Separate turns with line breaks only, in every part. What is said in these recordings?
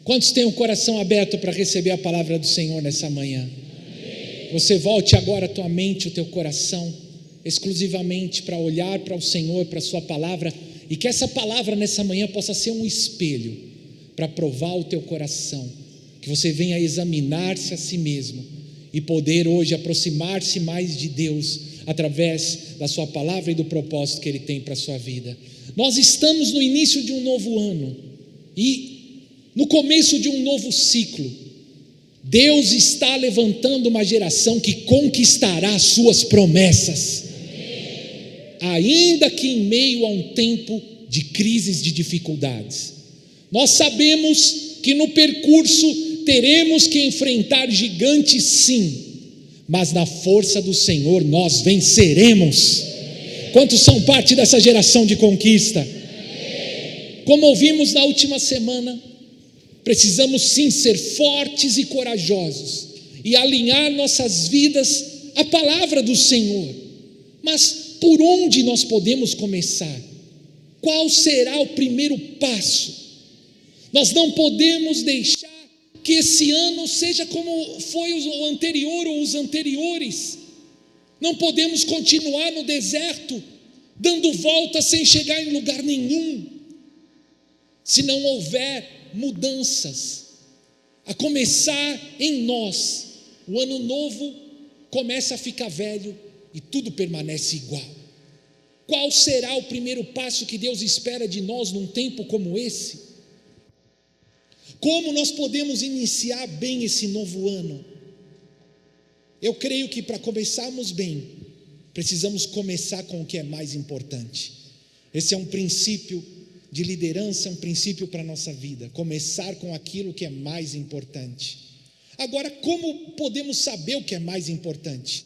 Quantos têm o coração aberto para receber a palavra do Senhor nessa manhã? Você volte agora a tua mente, o teu coração, exclusivamente para olhar para o Senhor, para a sua palavra, e que essa palavra nessa manhã possa ser um espelho para provar o teu coração, que você venha examinar-se a si mesmo e poder hoje aproximar-se mais de Deus através da sua palavra e do propósito que Ele tem para a sua vida. Nós estamos no início de um novo ano e no começo de um novo ciclo. Deus está levantando uma geração que conquistará as suas promessas, ainda que em meio a um tempo de crises, de dificuldades. Nós sabemos que no percurso teremos que enfrentar gigantes, sim, mas na força do Senhor nós venceremos. Quantos são parte dessa geração de conquista? Como ouvimos na última semana, precisamos sim ser fortes e corajosos e alinhar nossas vidas à palavra do Senhor. Mas por onde nós podemos começar? Qual será o primeiro passo? Nós não podemos deixar que esse ano seja como foi o anterior ou os anteriores. Não podemos continuar no deserto, dando voltas sem chegar em lugar nenhum, se não houver mudanças, a começar em nós. O ano novo começa a ficar velho e tudo permanece igual. Qual será o primeiro passo que Deus espera de nós num tempo como esse? Como nós podemos iniciar bem esse novo ano? Eu creio que para começarmos bem, precisamos começar com o que é mais importante. Esse é um princípio de liderança, é um princípio para a nossa vida, começar com aquilo que é mais importante. Agora, como podemos saber o que é mais importante?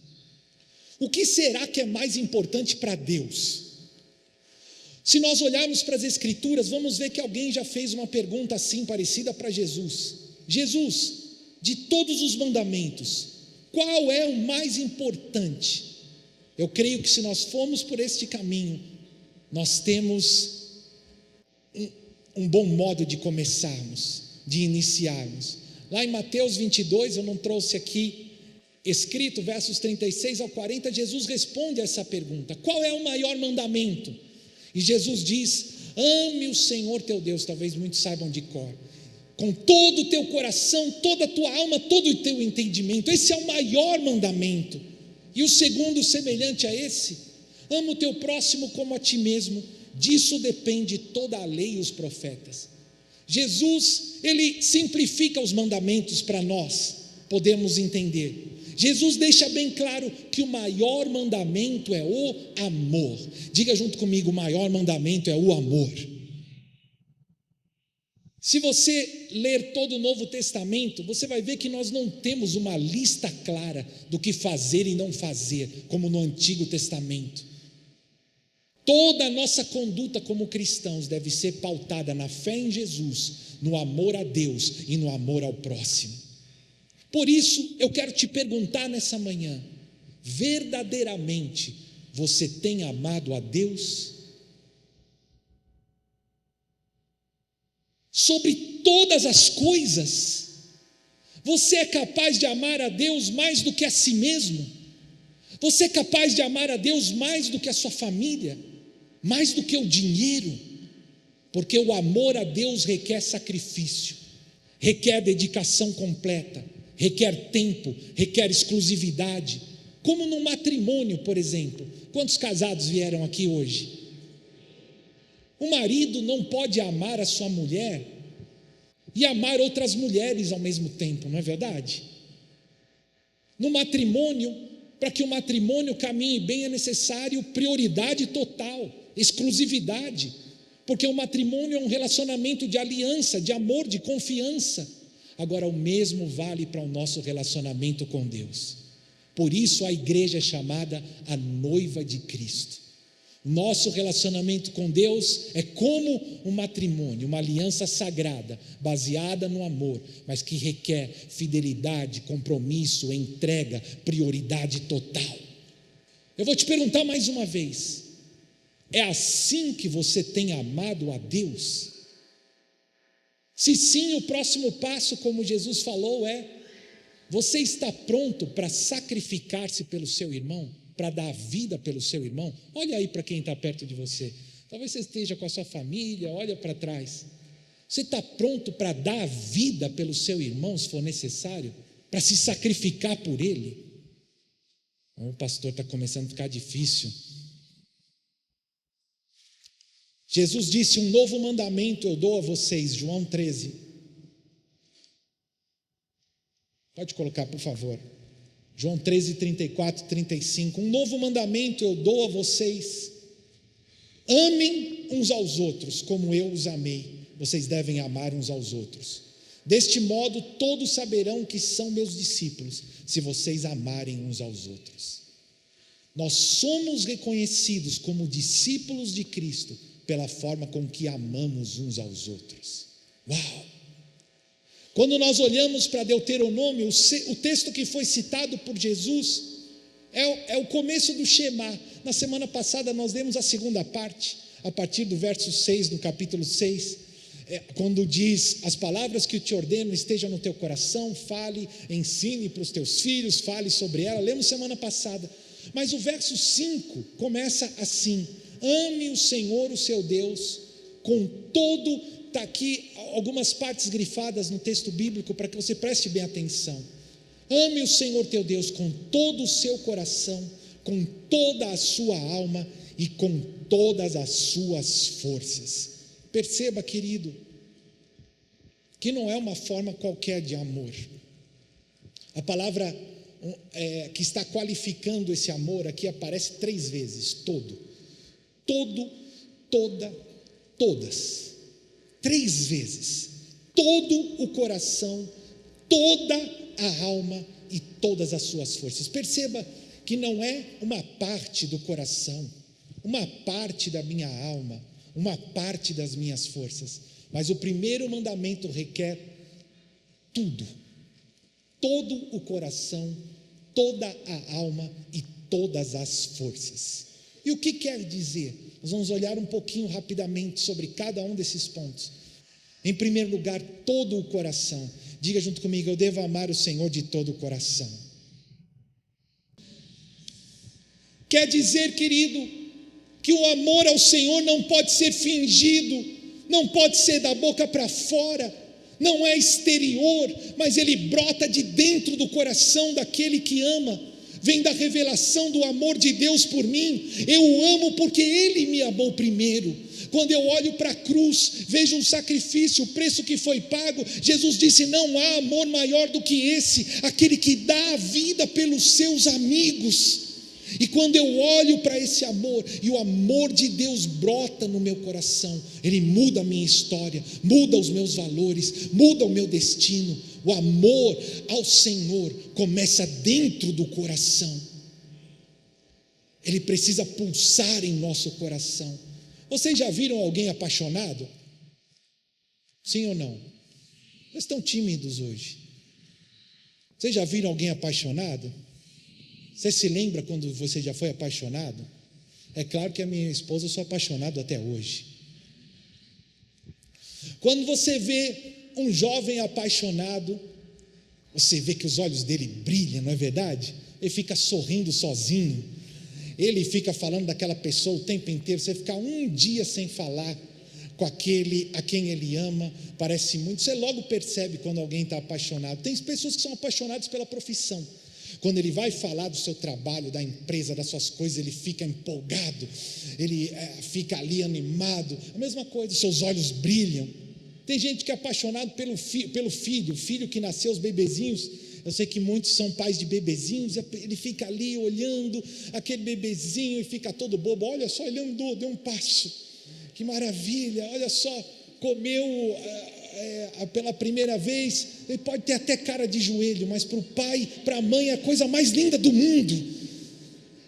O que será que é mais importante para Deus? Se nós olharmos para as Escrituras, vamos ver que alguém já fez uma pergunta assim parecida para Jesus. Jesus, de todos os mandamentos, qual é o mais importante? Eu creio que se nós formos por este caminho, nós temos um bom modo de começarmos, de iniciarmos. Lá em Mateus 22, eu não trouxe aqui escrito, versos 36 ao 40, Jesus responde a essa pergunta: qual é o maior mandamento? E Jesus diz: ame o Senhor teu Deus, talvez muitos saibam de cor, com todo o teu coração, toda a tua alma, todo o teu entendimento. Esse é o maior mandamento. E o segundo, semelhante a esse: ama o teu próximo como a ti mesmo. Disso depende toda a lei e os profetas. Jesus, ele simplifica os mandamentos para nós podermos entender. Jesus deixa bem claro que o maior mandamento é o amor. Diga junto comigo: o maior mandamento é o amor. Se você ler todo o Novo Testamento, você vai ver que nós não temos uma lista clara do que fazer e não fazer, como no Antigo Testamento. Toda a nossa conduta como cristãos deve ser pautada na fé em Jesus, no amor a Deus e no amor ao próximo. Por isso, eu quero te perguntar nessa manhã: verdadeiramente você tem amado a Deus? Sobre todas as coisas, você é capaz de amar a Deus mais do que a si mesmo? Você é capaz de amar a Deus mais do que a sua família? Mais do que o dinheiro? Porque o amor a Deus requer sacrifício, requer dedicação completa, requer tempo, requer exclusividade. Como no matrimônio, por exemplo. Quantos casados vieram aqui hoje? O marido não pode amar a sua mulher e amar outras mulheres ao mesmo tempo, não é verdade? No matrimônio, para que o matrimônio caminhe bem, é necessário prioridade total, exclusividade, porque o matrimônio é um relacionamento de aliança, de amor, de confiança. Agora, o mesmo vale para o nosso relacionamento com Deus. Por isso a igreja é chamada a noiva de Cristo. Nosso relacionamento com Deus é como um matrimônio, uma aliança sagrada, baseada no amor, mas que requer fidelidade, compromisso, entrega, prioridade total. Eu vou te perguntar mais uma vez: é assim que você tem amado a Deus? Se sim, o próximo passo, como Jesus falou, você está pronto para sacrificar-se pelo seu irmão? Para dar a vida pelo seu irmão? Olha aí para quem está perto de você. Talvez você esteja com a sua família, olha para trás. Você está pronto para dar a vida pelo seu irmão, se for necessário? Para se sacrificar por ele? O pastor, está começando a ficar difícil. Jesus disse: um novo mandamento eu dou a vocês, João 13. Pode colocar, por favor. João 13, 34, 35. Um novo mandamento eu dou a vocês: amem uns aos outros, como eu os amei. Vocês devem amar uns aos outros. Deste modo, todos saberão que são meus discípulos, se vocês amarem uns aos outros. Nós somos reconhecidos como discípulos de Cristo pela forma com que amamos uns aos outros. Uau! Quando nós olhamos para Deuteronômio, o texto que foi citado por Jesus é o começo do Shema. Na semana passada nós lemos a segunda parte, a partir do verso 6 do capítulo 6, quando diz: as palavras que eu te ordeno estejam no teu coração, fale, ensine para os teus filhos, fale sobre ela. Lemos semana passada. Mas o verso 5 começa assim: ame o Senhor, o seu Deus, com todo. Está aqui algumas partes grifadas no texto bíblico para que você preste bem atenção. Ame o Senhor teu Deus com todo o seu coração, com toda a sua alma e com todas as suas forças. Perceba, querido, que não é uma forma qualquer de amor. A palavra que está qualificando esse amor aqui aparece 3 vezes: todo, toda, todas. 3 vezes: todo o coração, toda a alma e todas as suas forças. Perceba que não é uma parte do coração, uma parte da minha alma, uma parte das minhas forças, mas o primeiro mandamento requer tudo, todo o coração, toda a alma e todas as forças. E o que quer dizer? Nós vamos olhar um pouquinho rapidamente sobre cada um desses pontos. Em primeiro lugar, todo o coração. Diga junto comigo: eu devo amar o Senhor de todo o coração. Quer dizer, querido, que o amor ao Senhor não pode ser fingido, não pode ser da boca para fora, não é exterior, mas ele brota de dentro do coração daquele que ama. Vem da revelação do amor de Deus por mim. Eu o amo porque Ele me amou primeiro. Quando eu olho para a cruz, vejo um sacrifício, o preço que foi pago. Jesus disse: não há amor maior do que esse, aquele que dá a vida pelos seus amigos. E quando eu olho para esse amor, e o amor de Deus brota no meu coração, ele muda a minha história, muda os meus valores, muda o meu destino. O amor ao Senhor começa dentro do coração. Ele precisa pulsar em nosso coração. Vocês já viram alguém apaixonado? Sim ou não? Vocês estão tímidos hoje. Vocês já viram alguém apaixonado? Você se lembra quando você já foi apaixonado? É claro que a minha esposa, eu sou apaixonado até hoje. Quando você vê um jovem apaixonado, você vê que os olhos dele brilham, não é verdade? Ele fica sorrindo sozinho, ele fica falando daquela pessoa o tempo inteiro. Você fica um dia sem falar com aquele a quem ele ama, parece muito. Você logo percebe quando alguém está apaixonado. Tem pessoas que são apaixonadas pela profissão. Quando ele vai falar do seu trabalho, da empresa, das suas coisas, ele fica empolgado, ele fica ali animado. A mesma coisa, seus olhos brilham. Tem gente que é apaixonado pelo filho, o filho que nasceu, os bebezinhos. Eu sei que muitos são pais de bebezinhos. Ele fica ali olhando aquele bebezinho e fica todo bobo. Olha só, ele andou, deu um passo, que maravilha, olha só, comeu pela primeira vez. Ele pode ter até cara de joelho, mas para o pai, para a mãe, é a coisa mais linda do mundo.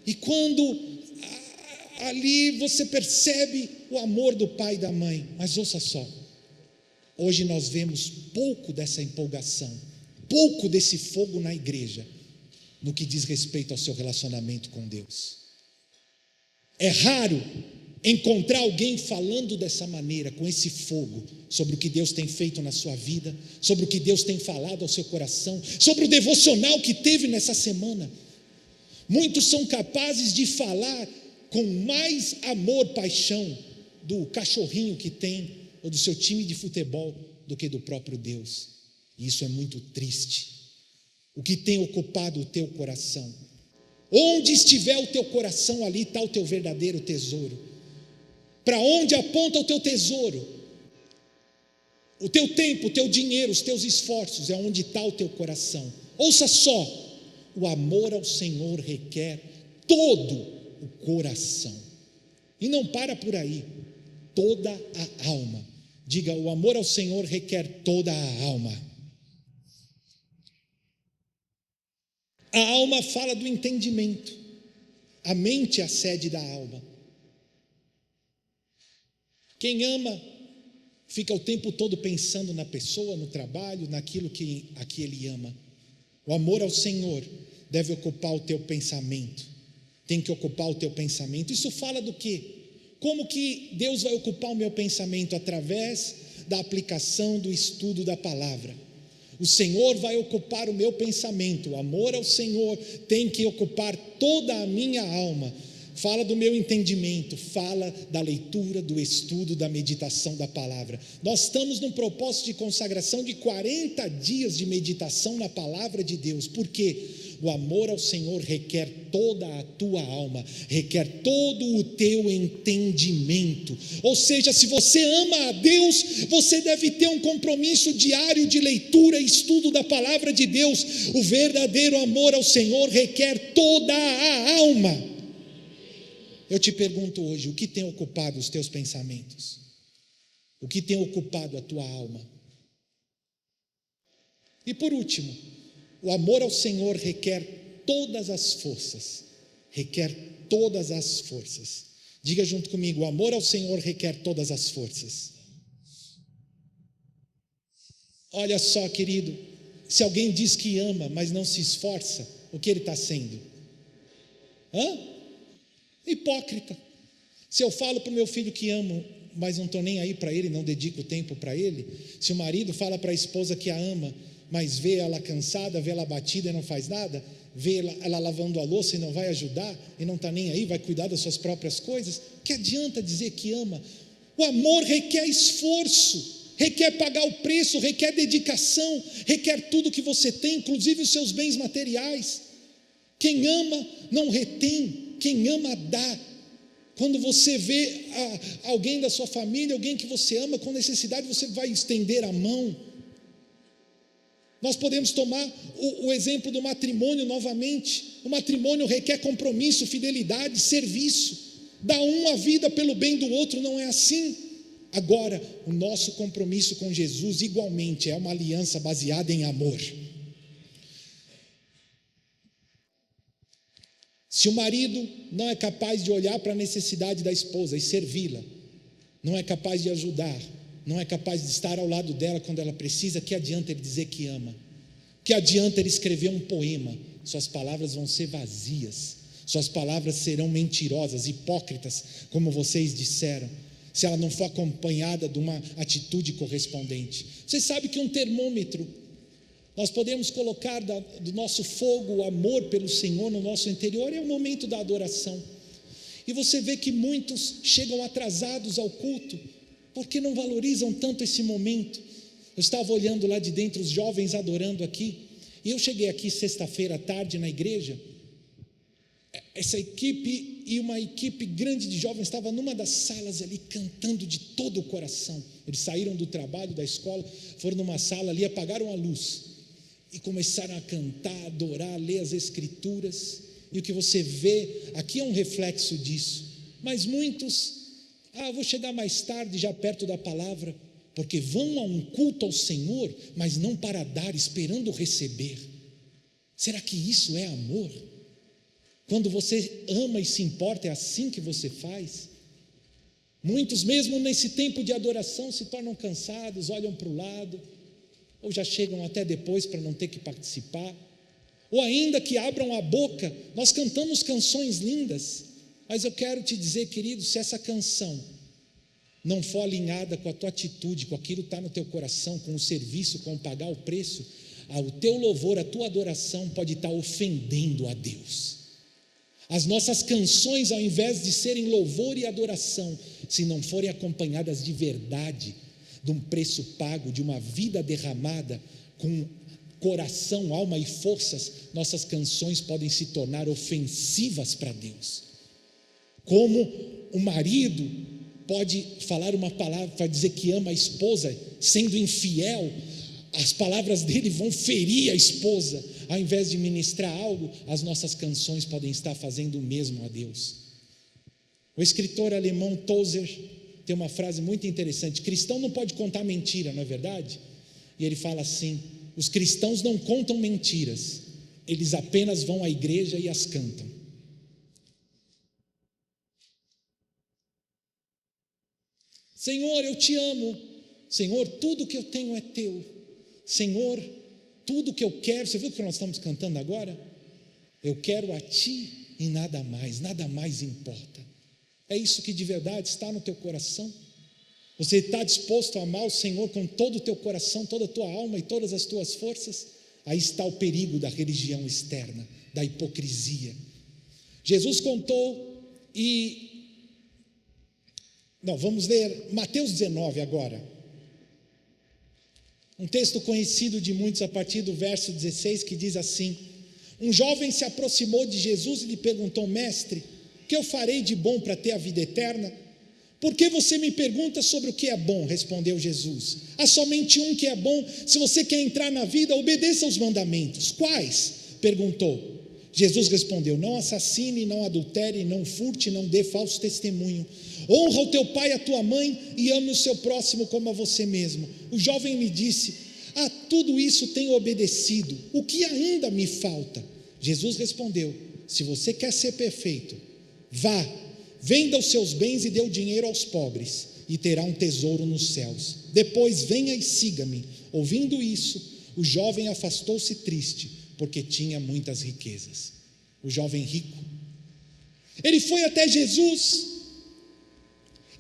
E quando ali você percebe o amor do pai e da mãe. Mas ouça só, hoje nós vemos pouco dessa empolgação, pouco desse fogo na igreja, no que diz respeito ao seu relacionamento com Deus. É raro encontrar alguém falando dessa maneira, com esse fogo, sobre o que Deus tem feito na sua vida, sobre o que Deus tem falado ao seu coração, sobre o devocional que teve nessa semana. Muitos são capazes de falar com mais amor, paixão do cachorrinho que tem, ou do seu time de futebol, do que do próprio Deus. E isso é muito triste. O que tem ocupado o teu coração? Onde estiver o teu coração, ali está o teu verdadeiro tesouro. Para onde aponta o teu tesouro? O teu tempo, o teu dinheiro, os teus esforços, é onde está o teu coração. Ouça só, o amor ao Senhor requer todo o coração. E não para por aí, toda a alma. Diga, o amor ao Senhor requer toda a alma. A alma fala do entendimento. A mente é a sede da alma. Quem ama fica o tempo todo pensando na pessoa, no trabalho, naquilo a que ele ama. O amor ao Senhor deve ocupar o teu pensamento. Tem que ocupar o teu pensamento. Isso fala do quê? Como que Deus vai ocupar o meu pensamento? Através da aplicação do estudo da palavra. O Senhor vai ocupar o meu pensamento. O amor ao Senhor tem que ocupar toda a minha alma. Fala do meu entendimento, fala da leitura, do estudo, da meditação da palavra. Nós estamos num propósito de consagração de 40 dias de meditação na palavra de Deus. Por quê? O amor ao Senhor requer toda a tua alma, requer todo o teu entendimento. Ou seja, se você ama a Deus, você deve ter um compromisso diário de leitura e estudo da palavra de Deus. O verdadeiro amor ao Senhor requer toda a alma. Eu te pergunto hoje, o que tem ocupado os teus pensamentos? O que tem ocupado a tua alma? E por último, o amor ao Senhor requer todas as forças. Requer todas as forças. Diga junto comigo, o amor ao Senhor requer todas as forças. Olha só, querido, se alguém diz que ama, mas não se esforça, o que ele está sendo? Hipócrita. Se eu falo para o meu filho que amo, mas não estou nem aí para ele, não dedico tempo para ele. Se o marido fala para a esposa que a ama, mas vê ela cansada, vê ela abatida e não faz nada, vê ela lavando a louça e não vai ajudar, e não está nem aí, vai cuidar das suas próprias coisas, que adianta dizer que ama? O amor requer esforço, requer pagar o preço, requer dedicação, requer tudo que você tem, inclusive os seus bens materiais. Quem ama não retém, quem ama dá. Quando você vê alguém da sua família, alguém que você ama com necessidade, você vai estender a mão. Nós podemos tomar o exemplo do matrimônio novamente. O matrimônio requer compromisso, fidelidade, serviço. Dá um a vida pelo bem do outro, não é assim? Agora, o nosso compromisso com Jesus igualmente é uma aliança baseada em amor. Se o marido não é capaz de olhar para a necessidade da esposa e servi-la, não é capaz de ajudar, não é capaz de estar ao lado dela quando ela precisa, que adianta ele dizer que ama? Que adianta ele escrever um poema? Suas palavras vão ser vazias, suas palavras serão mentirosas, hipócritas, como vocês disseram, se ela não for acompanhada de uma atitude correspondente. Você sabe que um termômetro, nós podemos colocar do nosso fogo, o amor pelo Senhor no nosso interior, é o momento da adoração. E você vê que muitos chegam atrasados ao culto, porque não valorizam tanto esse momento. Eu estava olhando lá de dentro os jovens adorando aqui, e eu cheguei aqui sexta-feira à tarde na igreja. Essa equipe e uma equipe grande de jovens estava numa das salas ali cantando de todo o coração. Eles saíram do trabalho, da escola, foram numa sala ali, apagaram a luz e começaram a cantar, adorar, ler as escrituras. E o que você vê aqui é um reflexo disso. Mas muitos, vou chegar mais tarde, já perto da palavra, porque vão a um culto ao Senhor, mas não para dar, esperando receber. Será que isso é amor? Quando você ama e se importa, é assim que você faz? Muitos, mesmo nesse tempo de adoração, se tornam cansados, olham para o lado, ou já chegam até depois para não ter que participar, ou ainda que abram a boca. Nós cantamos canções lindas, Mas eu quero te dizer, querido, se essa canção não for alinhada com a tua atitude, com aquilo que está no teu coração, com o serviço, com pagar o preço, o teu louvor, a tua adoração pode estar ofendendo a Deus. As nossas canções, ao invés de serem louvor e adoração, se não forem acompanhadas de verdade, de um preço pago, de uma vida derramada, com coração, alma e forças, nossas canções podem se tornar ofensivas para Deus. Como o marido pode falar uma palavra para dizer que ama a esposa, sendo infiel, as palavras dele vão ferir a esposa. Ao invés de ministrar algo, as nossas canções podem estar fazendo o mesmo a Deus. O escritor alemão Tozer tem uma frase muito interessante: cristão não pode contar mentira, não é verdade? E ele fala assim: os cristãos não contam mentiras, eles apenas vão à igreja e as cantam. Senhor, eu te amo. Senhor, tudo que eu tenho é teu. Senhor, tudo que eu quero, você viu o que nós estamos cantando agora? Eu quero a ti e nada mais importa. É isso que de verdade está no teu coração? Você está disposto a amar o Senhor com todo o teu coração, toda a tua alma e todas as tuas forças? Aí está o perigo da religião externa, da hipocrisia. Jesus contou vamos ler Mateus 19 agora. Um texto conhecido de muitos a partir do verso 16, que diz assim: um jovem se aproximou de Jesus e lhe perguntou: mestre, o que eu farei de bom para ter a vida eterna? Por que você me pergunta sobre o que é bom? Respondeu Jesus. Há somente um que é bom. Se você quer entrar na vida, obedeça aos mandamentos. Quais? Perguntou. Jesus respondeu: não assassine, não adultere, não furte, não dê falso testemunho. Honra o teu pai e a tua mãe e ame o seu próximo como a você mesmo. O jovem lhe disse: a tudo isso tenho obedecido. O que ainda me falta? Jesus respondeu: se você quer ser perfeito, vá, venda os seus bens e dê o dinheiro aos pobres, e terá um tesouro nos céus. Depois venha e siga-me. Ouvindo isso, o jovem afastou-se triste, porque tinha muitas riquezas. O jovem rico, ele foi até Jesus,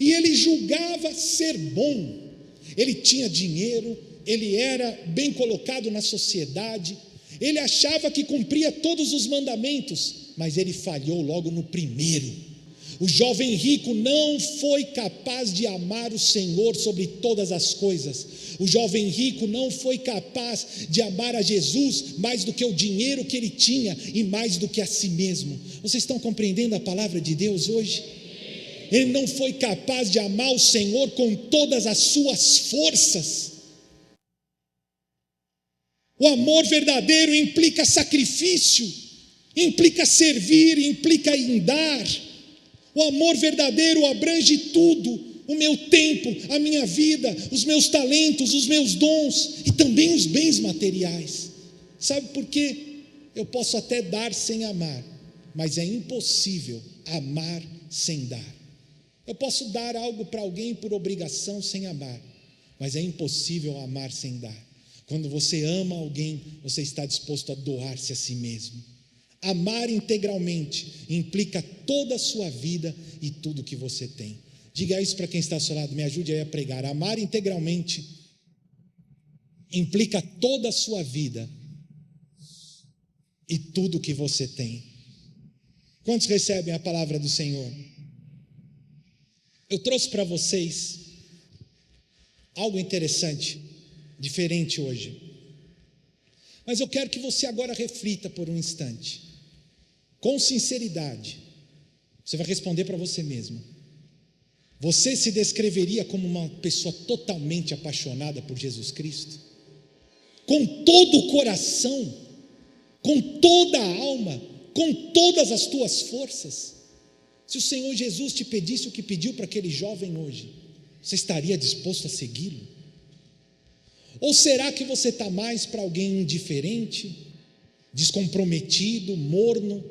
e ele julgava ser bom. Ele tinha dinheiro, ele era bem colocado na sociedade, ele achava que cumpria todos os mandamentos, mas ele falhou logo no primeiro. O jovem rico não foi capaz de amar o Senhor sobre todas as coisas. O jovem rico não foi capaz de amar a Jesus mais do que o dinheiro que ele tinha e mais do que a si mesmo. Vocês estão compreendendo a palavra de Deus hoje? Ele não foi capaz de amar o Senhor com todas as suas forças. O amor verdadeiro implica sacrifício, implica servir, implica em dar. O amor verdadeiro abrange tudo: o meu tempo, a minha vida, os meus talentos, os meus dons e também os bens materiais. Sabe por quê? Eu posso até dar sem amar, mas é impossível amar sem dar. Eu posso dar algo para alguém por obrigação sem amar, mas é impossível amar sem dar. Quando você ama alguém, você está disposto a doar-se a si mesmo. Amar integralmente implica toda a sua vida e tudo que você tem. Diga isso para quem está ao seu lado, me ajude aí a pregar. Amar integralmente implica toda a sua vida e tudo que você tem. Quantos recebem a palavra do Senhor? Eu trouxe para vocês algo interessante, diferente hoje. Mas eu quero que você agora reflita por um instante, com sinceridade. Você vai responder para você mesmo. Você se descreveria como uma pessoa totalmente apaixonada por Jesus Cristo? Com todo o coração, com toda a alma, com todas as tuas forças? Se o Senhor Jesus te pedisse o que pediu para aquele jovem hoje, você estaria disposto a segui-lo? Ou será que você está mais para alguém indiferente, descomprometido, morno,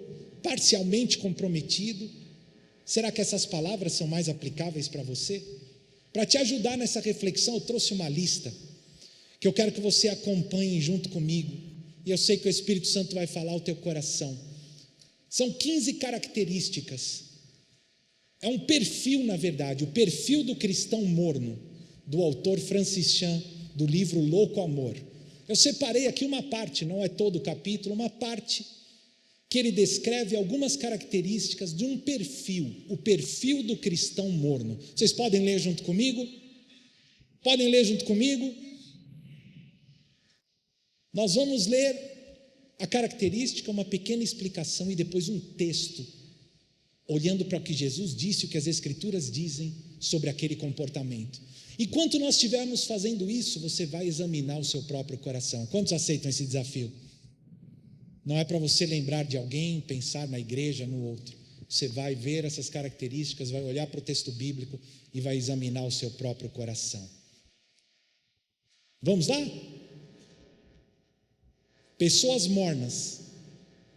parcialmente comprometido? Será que essas palavras são mais aplicáveis para você? Para te ajudar nessa reflexão, eu trouxe uma lista que eu quero que você acompanhe junto comigo, e eu sei que o Espírito Santo vai falar ao teu coração. São 15 características É um perfil, na verdade, o perfil do cristão morno, do autor Francis Chan, do livro Louco Amor. Eu separei aqui uma parte, não é todo o capítulo, uma parte que ele descreve algumas características de um perfil, o perfil do cristão morno. Vocês podem ler junto comigo? Podem ler junto comigo? Nós vamos ler a característica, uma pequena explicação e depois um texto, olhando para o que Jesus disse, o que as Escrituras dizem sobre aquele comportamento. Enquanto nós estivermos fazendo isso, você vai examinar o seu próprio coração. Quantos aceitam esse desafio? Não é para você lembrar de alguém, pensar na igreja, no outro. Você vai ver essas características, vai olhar para o texto bíblico e vai examinar o seu próprio coração. Vamos lá? Pessoas mornas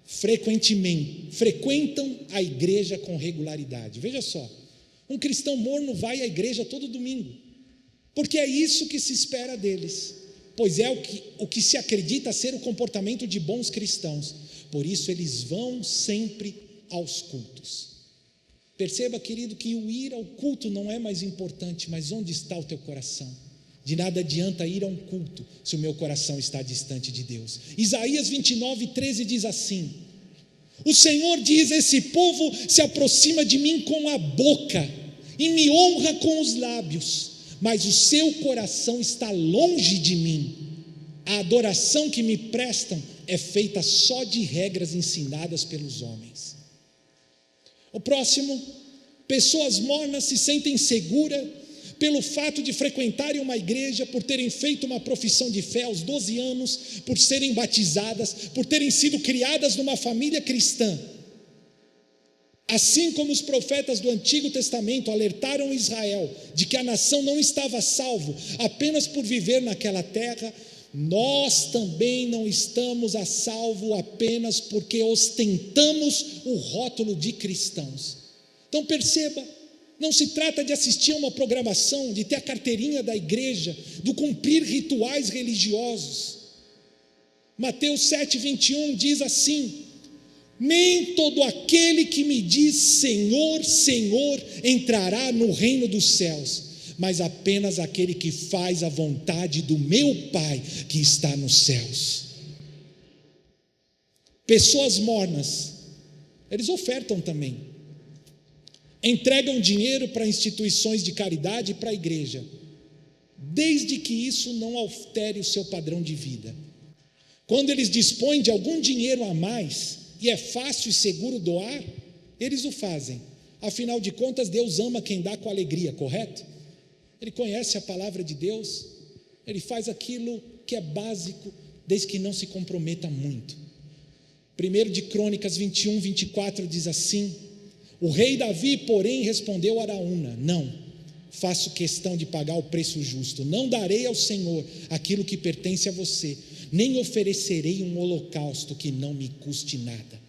frequentam a igreja com regularidade. Veja só, um cristão morno vai à igreja todo domingo, porque é isso que se espera deles, pois é o que se acredita ser o comportamento de bons cristãos. Por isso eles vão sempre aos cultos. Perceba, querido, que o ir ao culto não é mais importante, mas onde está o teu coração? De nada adianta ir a um culto se o meu coração está distante de Deus. Isaías 29:13 diz assim: o Senhor diz, esse povo se aproxima de mim com a boca e me honra com os lábios, mas o seu coração está longe de mim. A adoração que me prestam é feita só de regras ensinadas pelos homens. O próximo, pessoas mornas se sentem seguras pelo fato de frequentarem uma igreja, por terem feito uma profissão de fé aos 12 anos, por serem batizadas, por terem sido criadas numa família cristã. Assim como os profetas do Antigo Testamento alertaram Israel de que a nação não estava salvo apenas por viver naquela terra, nós também não estamos a salvo apenas porque ostentamos o rótulo de cristãos. Então perceba, não se trata de assistir a uma programação, de ter a carteirinha da igreja, de cumprir rituais religiosos. Mateus 7:21 diz assim: nem todo aquele que me diz Senhor, Senhor entrará no reino dos céus, mas apenas aquele que faz a vontade do meu Pai que está nos céus. Pessoas mornas, eles ofertam também, entregam dinheiro para instituições de caridade e para a igreja, desde que isso não altere o seu padrão de vida. Quando eles dispõem de algum dinheiro a mais, e é fácil e seguro doar, eles o fazem. Afinal de contas, Deus ama quem dá com alegria, correto? Ele conhece a palavra de Deus, ele faz aquilo que é básico, desde que não se comprometa muito. 1 de Crônicas 21:24 diz assim: o rei Davi, porém, respondeu a Araúna: não, faço questão de pagar o preço justo, não darei ao Senhor aquilo que pertence a você, nem oferecerei um holocausto que não me custe nada.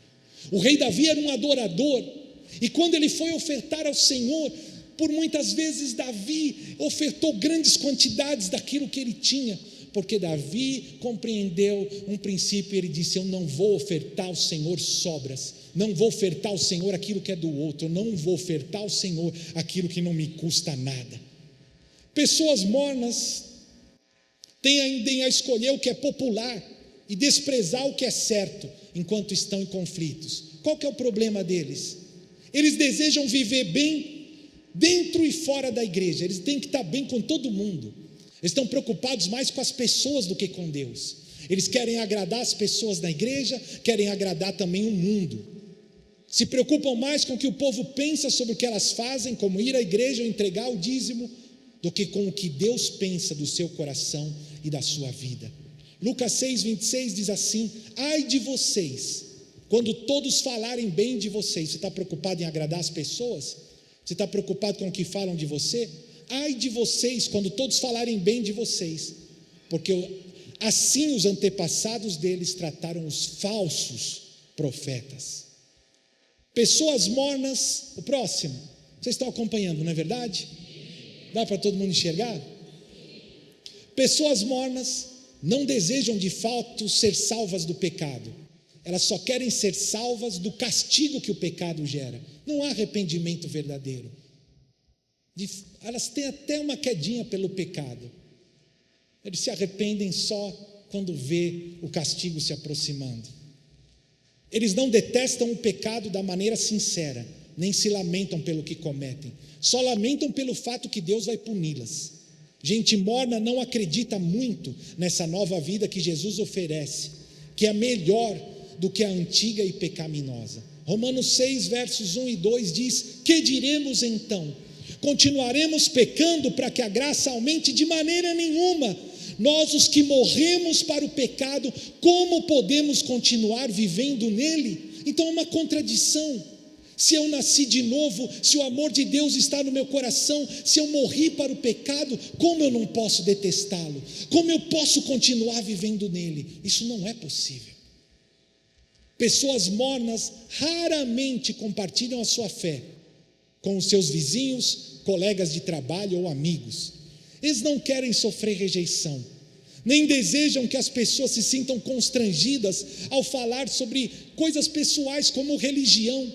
O rei Davi era um adorador, e quando ele foi ofertar ao Senhor, por muitas vezes Davi ofertou grandes quantidades daquilo que ele tinha, porque Davi compreendeu um princípio, ele disse: eu não vou ofertar ao Senhor sobras, não vou ofertar ao Senhor aquilo que é do outro, não vou ofertar ao Senhor aquilo que não me custa nada. Pessoas mornas tendem a escolher o que é popular e desprezar o que é certo, enquanto estão em conflitos. Qual que é o problema deles? Eles desejam viver bem dentro e fora da igreja, eles têm que estar bem com todo mundo. Eles estão preocupados mais com as pessoas do que com Deus. Eles querem agradar as pessoas da igreja, querem agradar também o mundo. Se preocupam mais com o que o povo pensa sobre o que elas fazem, como ir à igreja ou entregar o dízimo, do que com o que Deus pensa do seu coração e da sua vida. Lucas 6:26 diz assim: ai de vocês, quando todos falarem bem de vocês. Você está preocupado em agradar as pessoas? Você está preocupado com o que falam de você? Ai de vocês, quando todos falarem bem de vocês, porque assim os antepassados deles trataram os falsos profetas. Pessoas mornas, o próximo, vocês estão acompanhando, não é verdade? Dá para todo mundo enxergar? Pessoas mornas não desejam de fato ser salvas do pecado. Elas só querem ser salvas do castigo que o pecado gera. Não há arrependimento verdadeiro. Elas têm até uma quedinha pelo pecado. Eles se arrependem só quando vê o castigo se aproximando. Eles não detestam o pecado da maneira sincera, nem se lamentam pelo que cometem. Só lamentam pelo fato que Deus vai puni-las. Gente morna não acredita muito nessa nova vida que Jesus oferece, que é melhor do que a antiga e pecaminosa. Romanos 6, versos 1 e 2 diz: que diremos então? Continuaremos pecando para que a graça aumente? De maneira nenhuma. Nós, os que morremos para o pecado, como podemos continuar vivendo nele? Então é uma contradição. Se eu nasci de novo, se o amor de Deus está no meu coração, se eu morri para o pecado, como eu não posso detestá-lo? Como eu posso continuar vivendo nele? Isso não é possível. Pessoas mornas raramente compartilham a sua fé com os seus vizinhos, colegas de trabalho ou amigos. Eles não querem sofrer rejeição, nem desejam que as pessoas se sintam constrangidas ao falar sobre coisas pessoais como religião.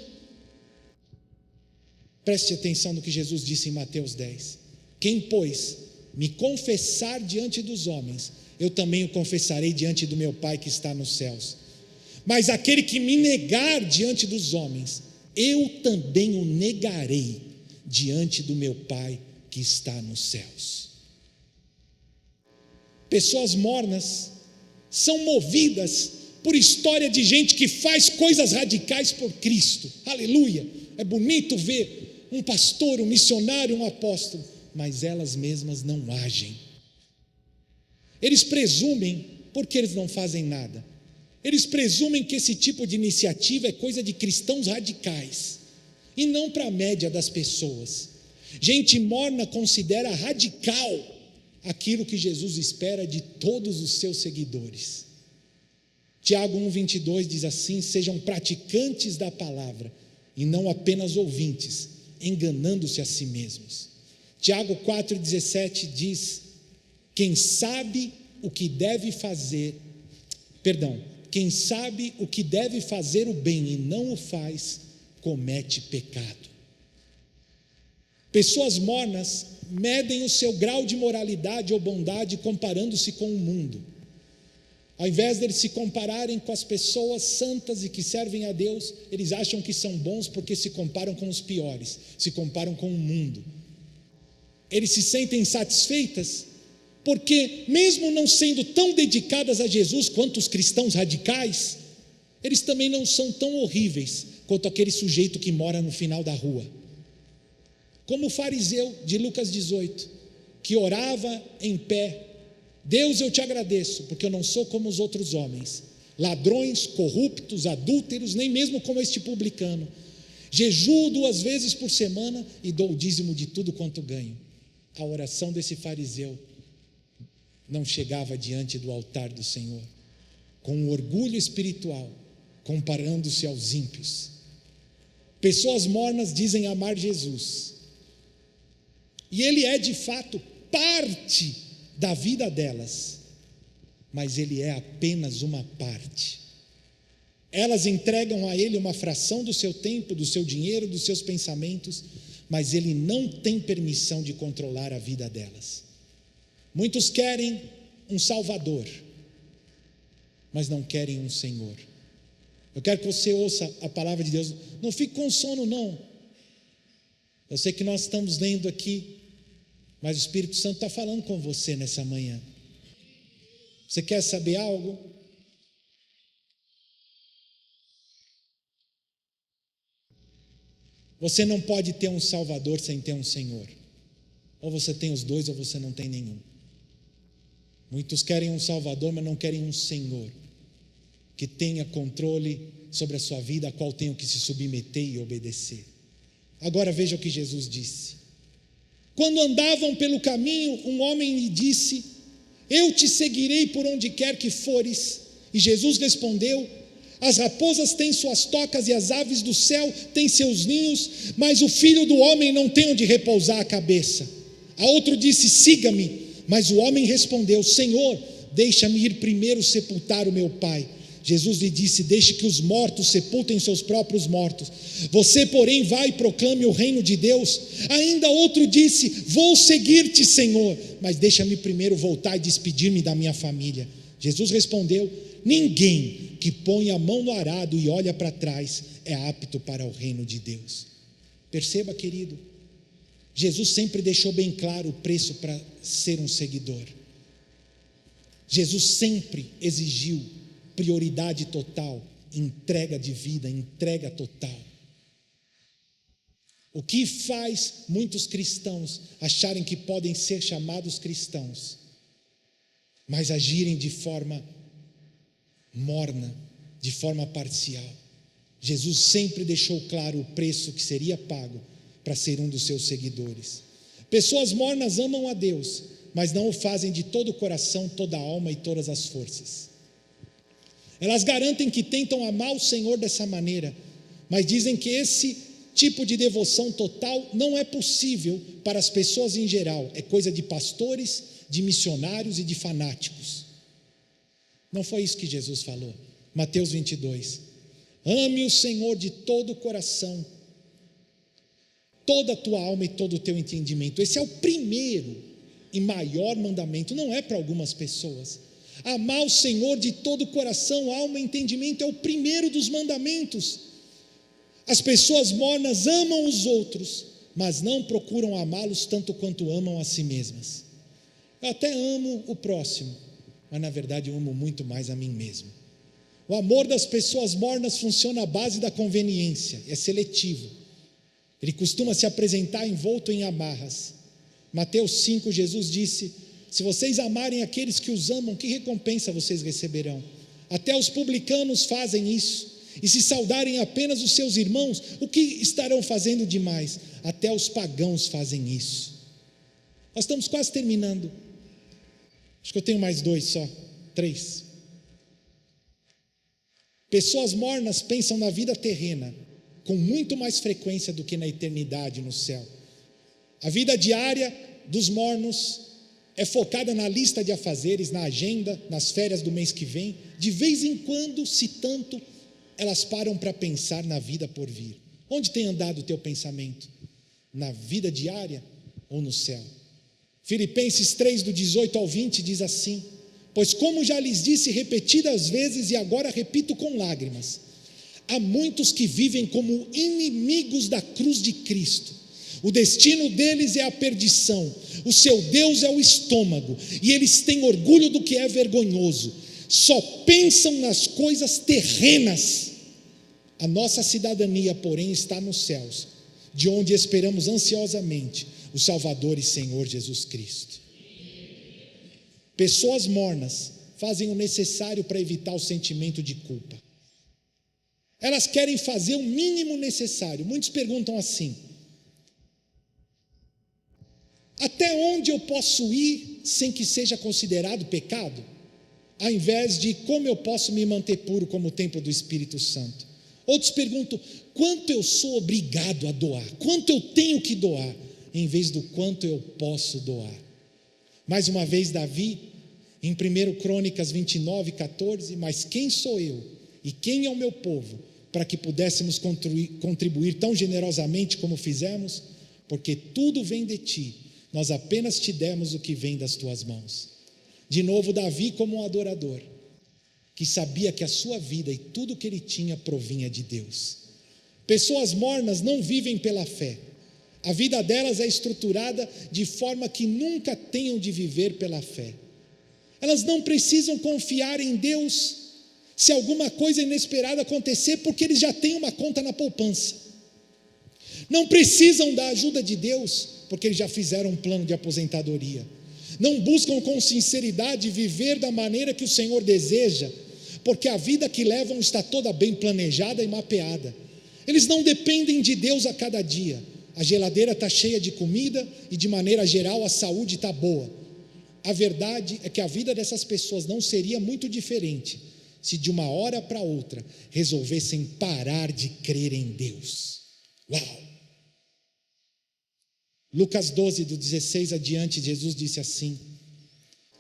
Preste atenção no que Jesus disse em Mateus 10. Quem, pois, me confessar diante dos homens, eu também o confessarei diante do meu Pai que está nos céus. Mas aquele que me negar diante dos homens, eu também o negarei diante do meu Pai que está nos céus. Pessoas mornas são movidas por história de gente que faz coisas radicais por Cristo. Aleluia! É bonito ver um pastor, um missionário, um apóstolo, mas elas mesmas não agem. Eles presumem, porque eles não fazem nada, eles presumem que esse tipo de iniciativa é coisa de cristãos radicais, e não para a média das pessoas. Gente morna considera radical aquilo que Jesus espera de todos os seus seguidores. Tiago 1,22 diz assim: sejam praticantes da palavra, e não apenas ouvintes, enganando-se a si mesmos. Tiago 4,17 diz: quem sabe o que deve fazer o bem e não o faz, comete pecado. Pessoas mornas medem o seu grau de moralidade ou bondade comparando-se com o mundo. Ao invés deles se compararem com as pessoas santas e que servem a Deus, eles acham que são bons porque se comparam com os piores, se comparam com o mundo. Eles se sentem satisfeitas porque, mesmo não sendo tão dedicadas a Jesus quanto os cristãos radicais, eles também não são tão horríveis quanto aquele sujeito que mora no final da rua. Como o fariseu de Lucas 18, que orava em pé: Deus, eu te agradeço, porque eu não sou como os outros homens, ladrões, corruptos, adúlteros, nem mesmo como este publicano. Jejuo 2 vezes por semana e dou o dízimo de tudo quanto ganho. A oração desse fariseu não chegava diante do altar do Senhor, com um orgulho espiritual, comparando-se aos ímpios. Pessoas mornas dizem amar Jesus, e Ele é de fato parte da vida delas, mas Ele é apenas uma parte. Elas entregam a Ele uma fração do seu tempo, do seu dinheiro, dos seus pensamentos, mas Ele não tem permissão de controlar a vida delas. Muitos querem um Salvador, mas não querem um Senhor. Eu quero que você ouça a palavra de Deus. Não fique com sono, não. Eu sei que nós estamos lendo aqui, mas o Espírito Santo está falando com você nessa manhã. Você quer saber algo? Você não pode ter um Salvador sem ter um Senhor. Ou você tem os dois, ou você não tem nenhum. Muitos querem um Salvador, mas não querem um Senhor que tenha controle sobre a sua vida, a qual tenham que se submeter e obedecer. Agora veja o que Jesus disse. Quando andavam pelo caminho, um homem lhe disse: eu te seguirei por onde quer que fores. E Jesus respondeu: as raposas têm suas tocas e as aves do céu têm seus ninhos, mas o Filho do homem não tem onde repousar a cabeça. A outro disse: siga-me. Mas o homem respondeu: Senhor, deixa-me ir primeiro sepultar o meu pai. Jesus lhe disse: deixe que os mortos sepultem seus próprios mortos. Você, porém, vai e proclame o reino de Deus. Ainda outro disse: vou seguir-te, Senhor, mas deixa-me primeiro voltar e despedir-me da minha família. Jesus respondeu: ninguém que põe a mão no arado e olha para trás é apto para o reino de Deus. Perceba, querido, Jesus sempre deixou bem claro o preço para ser um seguidor. Jesus sempre exigiu prioridade total, entrega de vida, entrega total. O que faz muitos cristãos acharem que podem ser chamados cristãos, mas agirem de forma morna, de forma parcial? Jesus sempre deixou claro o preço que seria pago para ser um dos seus seguidores. Pessoas mornas amam a Deus, mas não o fazem de todo o coração, toda a alma e todas as forças. Elas garantem que tentam amar o Senhor dessa maneira, mas dizem que esse tipo de devoção total não é possível para as pessoas em geral, é coisa de pastores, de missionários e de fanáticos. Não foi isso que Jesus falou. Mateus 22: ame o Senhor de todo o coração, toda a tua alma e todo o teu entendimento. Esse é o primeiro e maior mandamento. Não é para algumas pessoas. Amar o Senhor de todo o coração, alma e entendimento é o primeiro dos mandamentos. As pessoas mornas amam os outros, mas não procuram amá-los tanto quanto amam a si mesmas. Eu até amo o próximo, mas na verdade eu amo muito mais a mim mesmo. O amor das pessoas mornas funciona à base da conveniência, é seletivo. Ele costuma se apresentar envolto em amarras. Mateus 5, Jesus disse: se vocês amarem aqueles que os amam, que recompensa vocês receberão? Até os publicanos fazem isso. E se saudarem apenas os seus irmãos, o que estarão fazendo demais? Até os pagãos fazem isso. Nós estamos quase terminando. Acho que eu tenho mais 2 só, 3. Pessoas mornas pensam na vida terrena com muito mais frequência do que na eternidade no céu. A vida diária dos mornos é focada na lista de afazeres, na agenda, nas férias do mês que vem. De vez em quando, se tanto, elas param para pensar na vida por vir. Onde tem andado o teu pensamento? Na vida diária ou no céu? Filipenses 3, do 18 ao 20, diz assim: pois como já lhes disse repetidas vezes e agora repito com lágrimas, há muitos que vivem como inimigos da cruz de Cristo. O destino deles é a perdição, o seu Deus é o estômago, e eles têm orgulho do que é vergonhoso, só pensam nas coisas terrenas. A nossa cidadania, porém, está nos céus, de onde esperamos ansiosamente o Salvador e Senhor Jesus Cristo. Pessoas mornas fazem o necessário para evitar o sentimento de culpa. Elas querem fazer o mínimo necessário. Muitos perguntam assim: até onde eu posso ir sem que seja considerado pecado? Ao invés de como eu posso me manter puro como o templo do Espírito Santo. Outros perguntam: quanto eu sou obrigado a doar? Quanto eu tenho que doar? Em vez do quanto eu posso doar. Mais uma vez Davi, em 1 Crônicas 29, 14, mas quem sou eu e quem é o meu povo para que pudéssemos contribuir tão generosamente como fizemos? Porque tudo vem de ti, nós apenas te demos o que vem das tuas mãos. De novo Davi como um adorador, que sabia que a sua vida e tudo que ele tinha provinha de Deus. Pessoas mornas não vivem pela fé. A vida delas é estruturada de forma que nunca tenham de viver pela fé. Elas não precisam confiar em Deus se alguma coisa inesperada acontecer, porque eles já têm uma conta na poupança. Não precisam da ajuda de Deus, porque eles já fizeram um plano de aposentadoria. Não buscam com sinceridade viver da maneira que o Senhor deseja, porque a vida que levam está toda bem planejada e mapeada. Eles não dependem de Deus a cada dia. A geladeira está cheia de comida e, de maneira geral, a saúde está boa. A verdade é que a vida dessas pessoas não seria muito diferente se de uma hora para outra resolvessem parar de crer em Deus. Uau! Lucas 12, do 16 adiante, Jesus disse assim: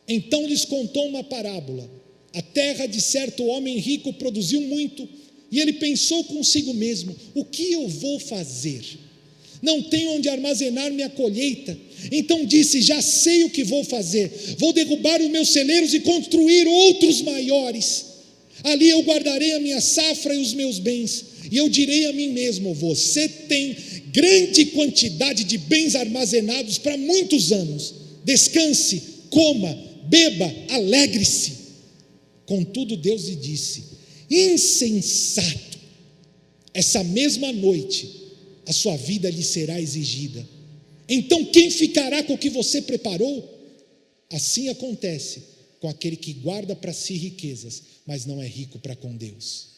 então lhes contou uma parábola. A terra de certo homem rico produziu muito, e ele pensou consigo mesmo: o que eu vou fazer? Não tenho onde armazenar minha colheita. Então disse: já sei o que vou fazer. Vou derrubar os meus celeiros e construir outros maiores. Ali eu guardarei a minha safra e os meus bens. E eu direi a mim mesmo: você tem grande quantidade de bens armazenados para muitos anos. Descanse, coma, beba, alegre-se. Contudo, Deus lhe disse: insensato, essa mesma noite a sua vida lhe será exigida. Então quem ficará com o que você preparou? Assim acontece com aquele que guarda para si riquezas, mas não é rico para com Deus.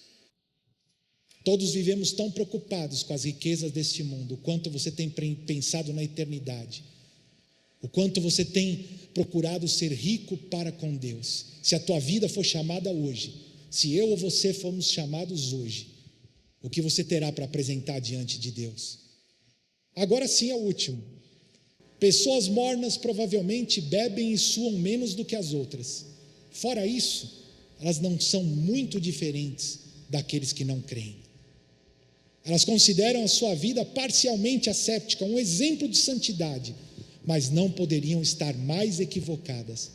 Todos vivemos tão preocupados com as riquezas deste mundo, o quanto você tem pensado na eternidade, o quanto você tem procurado ser rico para com Deus. Se a tua vida for chamada hoje, se eu ou você formos chamados hoje, o que você terá para apresentar diante de Deus? Agora sim é o último. Pessoas mornas provavelmente bebem e suam menos do que as outras. Fora isso, elas não são muito diferentes daqueles que não creem. Elas consideram a sua vida parcialmente asséptica, um exemplo de santidade, mas não poderiam estar mais equivocadas.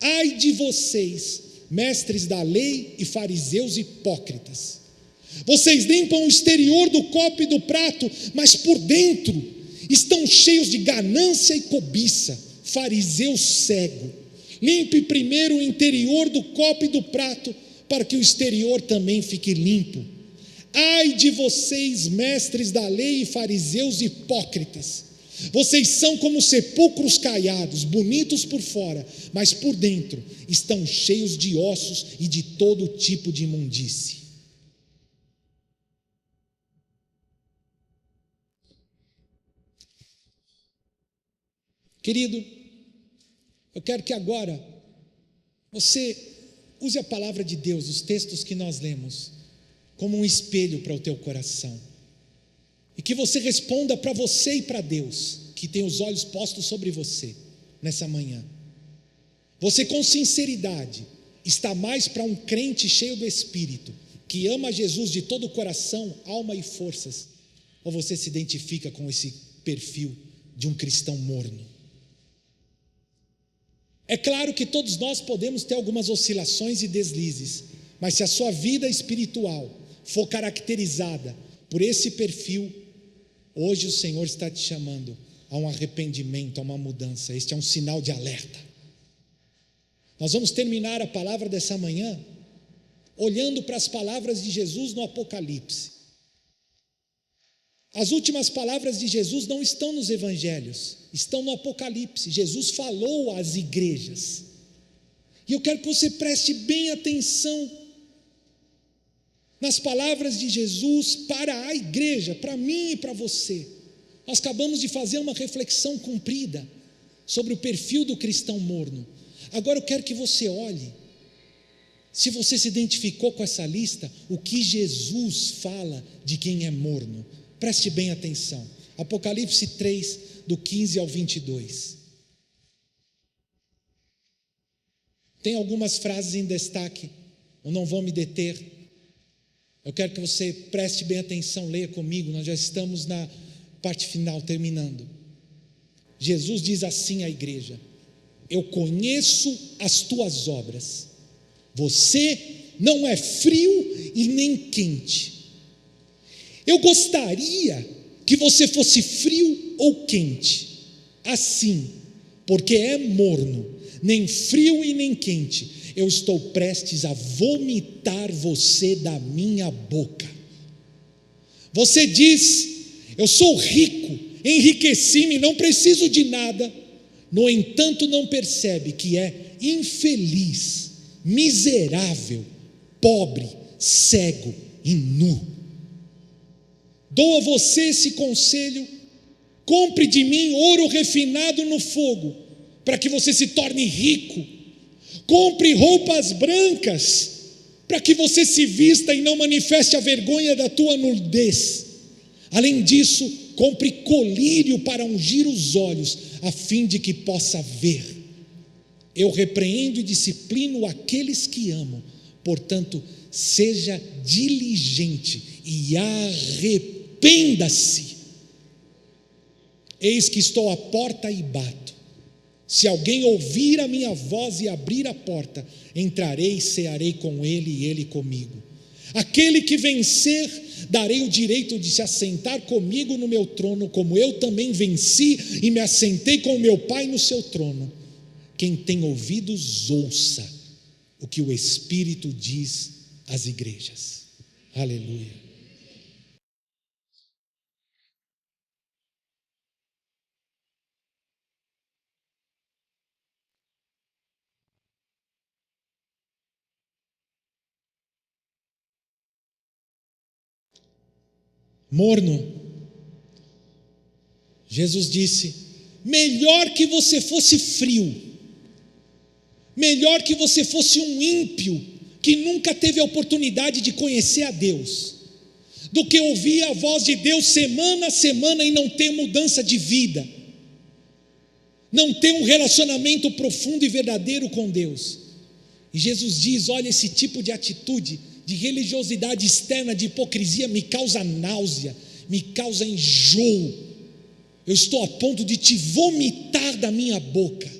Ai de vocês, mestres da lei e fariseus hipócritas! Vocês limpam o exterior do copo e do prato, mas por dentro estão cheios de ganância e cobiça. Fariseu cego, limpe primeiro o interior do copo e do prato, para que o exterior também fique limpo. Ai de vocês, mestres da lei e fariseus hipócritas! Vocês são como sepulcros caiados, bonitos por fora, mas por dentro estão cheios de ossos e de todo tipo de imundície. Querido, eu quero que agora você use a palavra de Deus, os textos que nós lemos, como um espelho para o teu coração, e que você responda para você e para Deus, que tem os olhos postos sobre você nessa manhã. Você com sinceridade está mais para um crente cheio do Espírito, que ama Jesus de todo o coração, alma e forças, ou você se identifica com esse perfil de um cristão morno? É claro que todos nós podemos ter algumas oscilações e deslizes, mas se a sua vida espiritual for caracterizada por esse perfil, hoje o Senhor está te chamando a um arrependimento, a uma mudança. Este é um sinal de alerta. Nós vamos terminar a palavra dessa manhã olhando para as palavras de Jesus no Apocalipse. As últimas palavras de Jesus não estão nos evangelhos, estão no Apocalipse. Jesus falou às igrejas, e eu quero que você preste bem atenção nas palavras de Jesus para a igreja, para mim e para você. Nós acabamos de fazer uma reflexão comprida sobre o perfil do cristão morno. Agora eu quero que você olhe, se você se identificou com essa lista, o que Jesus fala de quem é morno. Preste bem atenção. Apocalipse 3, do 15 ao 22. Tem algumas frases em destaque, eu não vou me deter. Eu quero que você preste bem atenção, leia comigo, nós já estamos na parte final, terminando. Jesus diz assim à igreja: eu conheço as tuas obras, você não é frio e nem quente. Eu gostaria que você fosse frio ou quente. Assim, porque é morno, nem frio e nem quente, eu estou prestes a vomitar você da minha boca. Você diz: eu sou rico, enriqueci-me, não preciso de nada. No entanto, não percebe que é infeliz, miserável, pobre, cego e nu. Dou a você esse conselho: compre de mim ouro refinado no fogo, para que você se torne rico. Compre roupas brancas, para que você se vista e não manifeste a vergonha da tua nudez. Além disso, compre colírio para ungir os olhos, a fim de que possa ver. Eu repreendo e disciplino aqueles que amo. Portanto, seja diligente e arrependa-se. Eis que estou à porta e bato. Se alguém ouvir a minha voz e abrir a porta, entrarei e cearei com ele e ele comigo. Aquele que vencer, darei o direito de se assentar comigo no meu trono, como eu também venci e me assentei com o meu Pai no seu trono. Quem tem ouvidos, ouça o que o Espírito diz às igrejas. Aleluia. Morno. Jesus disse: melhor que você fosse frio, melhor que você fosse um ímpio que nunca teve a oportunidade de conhecer a Deus, do que ouvir a voz de Deus semana a semana e não ter mudança de vida, não ter um relacionamento profundo e verdadeiro com Deus. E Jesus diz: olha, esse tipo de atitude de religiosidade externa, de hipocrisia, me causa náusea, me causa enjoo. Eu estou a ponto de te vomitar da minha boca.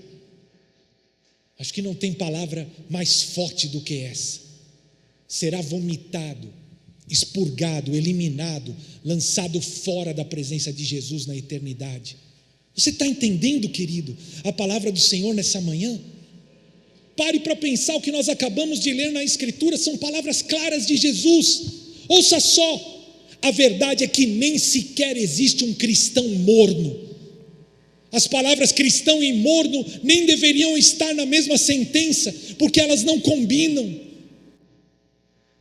Acho que não tem palavra mais forte do que essa. Será vomitado, expurgado, eliminado, lançado fora da presença de Jesus na eternidade. Você está entendendo, querido, a palavra do Senhor nessa manhã? Pare para pensar, o que nós acabamos de ler na Escritura são palavras claras de Jesus. Ouça só, a verdade é que nem sequer existe um cristão morno. As palavras cristão e morno nem deveriam estar na mesma sentença, porque elas não combinam.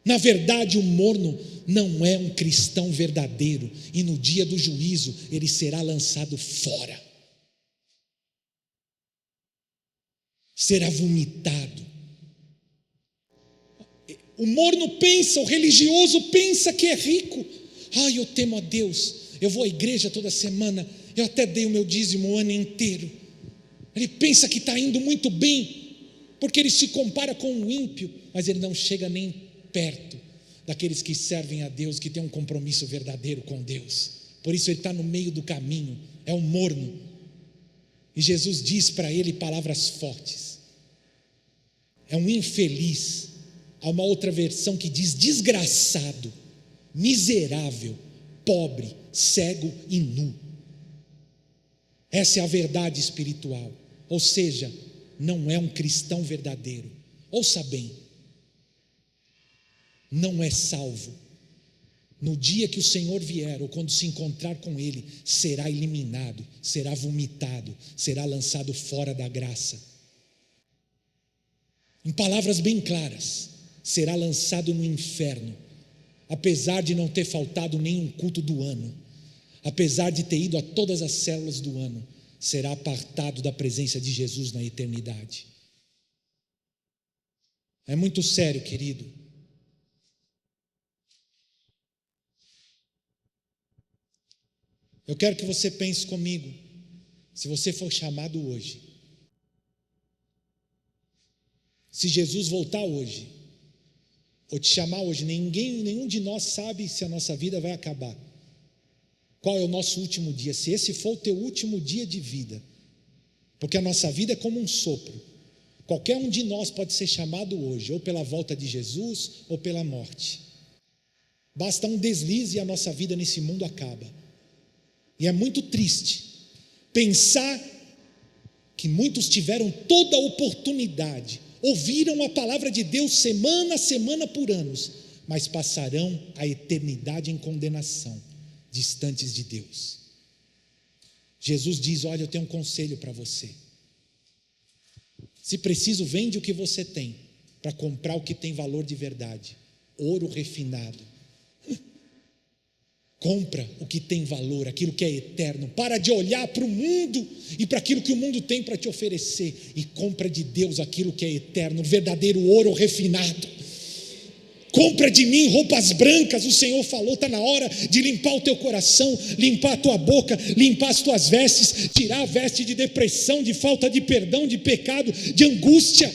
Na verdade, o morno não é um cristão verdadeiro, e no dia do juízo ele será lançado fora. Será vomitado. O morno pensa, o religioso pensa que é rico. Eu temo a Deus, eu vou à igreja toda semana, eu até dei o meu dízimo o ano inteiro. Ele pensa que está indo muito bem, porque ele se compara com um ímpio, mas ele não chega nem perto daqueles que servem a Deus, que têm um compromisso verdadeiro com Deus. Por isso ele está no meio do caminho, é um morno. E Jesus diz para ele palavras fortes. É um infeliz. Há uma outra versão que diz desgraçado, miserável, pobre, cego e nu. Essa é a verdade espiritual. Ou seja, não é um cristão verdadeiro. Ouça bem, não é salvo. No dia que o Senhor vier, ou quando se encontrar com Ele, será eliminado, será vomitado, será lançado fora da graça. Em palavras bem claras, será lançado no inferno, apesar de não ter faltado nenhum culto do ano, apesar de ter ido a todas as células do ano, será apartado da presença de Jesus na eternidade. É muito sério, querido. Eu quero que você pense comigo, se você for chamado hoje, se Jesus voltar hoje, ou te chamar hoje, nenhum de nós sabe se a nossa vida vai acabar. Qual é o nosso último dia? Se esse for o teu último dia de vida, porque a nossa vida é como um sopro. Qualquer um de nós pode ser chamado hoje, ou pela volta de Jesus, ou pela morte. Basta um deslize e a nossa vida nesse mundo acaba. E é muito triste pensar que muitos tiveram toda a oportunidade, ouviram a palavra de Deus semana a semana por anos, mas passarão a eternidade em condenação, distantes de Deus. Jesus diz: olha, eu tenho um conselho para você. Se preciso, vende o que você tem para comprar o que tem valor de verdade, ouro refinado. Compra o que tem valor, aquilo que é eterno. Para de olhar para o mundo e para aquilo que o mundo tem para te oferecer, e compra de Deus aquilo que é eterno, o verdadeiro ouro refinado. Compra de mim roupas brancas, o Senhor falou, está na hora de limpar o teu coração, limpar a tua boca, limpar as tuas vestes, tirar a veste de depressão, de falta de perdão, de pecado, de angústia,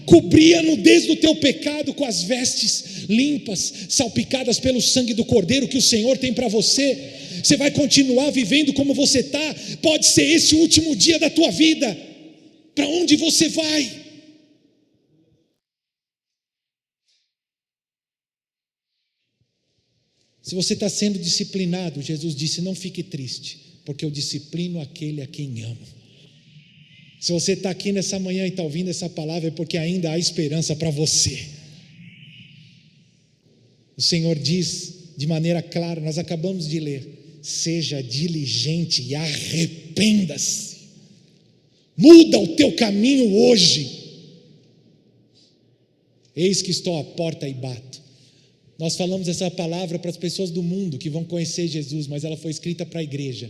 cobrir a nudez do teu pecado com as vestes limpas, salpicadas pelo sangue do Cordeiro que o Senhor tem para você. Você vai continuar vivendo como você está, pode ser esse o último dia da tua vida. Para onde você vai? Se você está sendo disciplinado, Jesus disse, não fique triste, porque eu disciplino aquele a quem amo. Se você está aqui nessa manhã e está ouvindo essa palavra, é porque ainda há esperança para você. O Senhor diz de maneira clara, nós acabamos de ler, seja diligente e arrependa-se. Muda o teu caminho hoje. Eis que estou à porta e bato. Nós falamos essa palavra para as pessoas do mundo que vão conhecer Jesus, mas ela foi escrita para a igreja.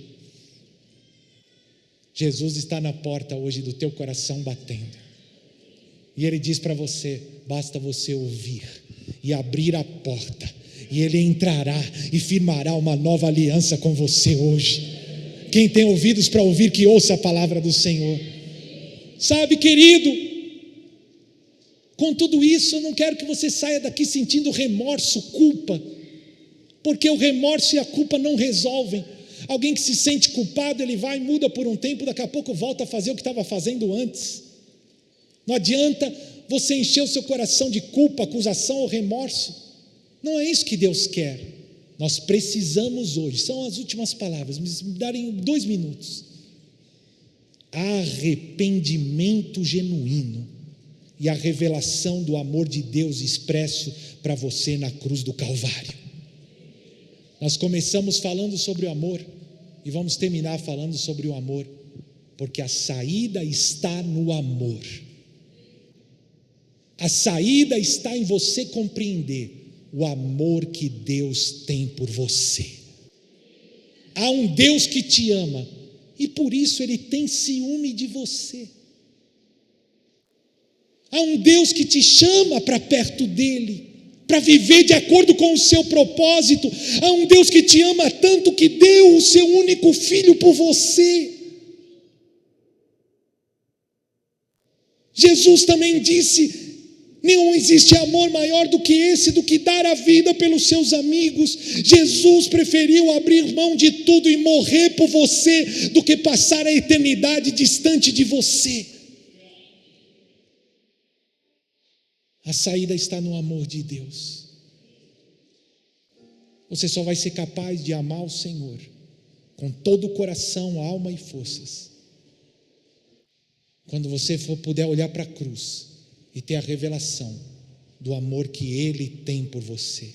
Jesus está na porta hoje do teu coração batendo. E Ele diz para você, basta você ouvir e abrir a porta, e Ele entrará e firmará uma nova aliança com você hoje. Quem tem ouvidos para ouvir, que ouça a palavra do Senhor. Sabe, querido, com tudo isso, eu não quero que você saia daqui sentindo remorso, culpa, porque o remorso e a culpa não resolvem. Alguém que se sente culpado, ele vai e muda por um tempo, daqui a pouco volta a fazer o que estava fazendo antes. Não adianta você encher o seu coração de culpa, acusação ou remorso. Não é isso que Deus quer. Nós precisamos hoje, são as últimas palavras, me darem 2 minutos. Arrependimento genuíno e a revelação do amor de Deus expresso para você na cruz do Calvário. Nós começamos falando sobre o amor e vamos terminar falando sobre o amor, porque a saída está no amor. A saída está em você compreender o amor que Deus tem por você. Há um Deus que te ama e por isso Ele tem ciúme de você. Há um Deus que te chama para perto dEle, para viver de acordo com o seu propósito. Há um Deus que te ama tanto que deu o seu único filho por você. Jesus também disse, não existe amor maior do que esse, do que dar a vida pelos seus amigos. Jesus preferiu abrir mão de tudo e morrer por você, do que passar a eternidade distante de você. A saída está no amor de Deus. Você só vai ser capaz de amar o Senhor com todo o coração, alma e forças quando você puder olhar para a cruz e ter a revelação do amor que Ele tem por você.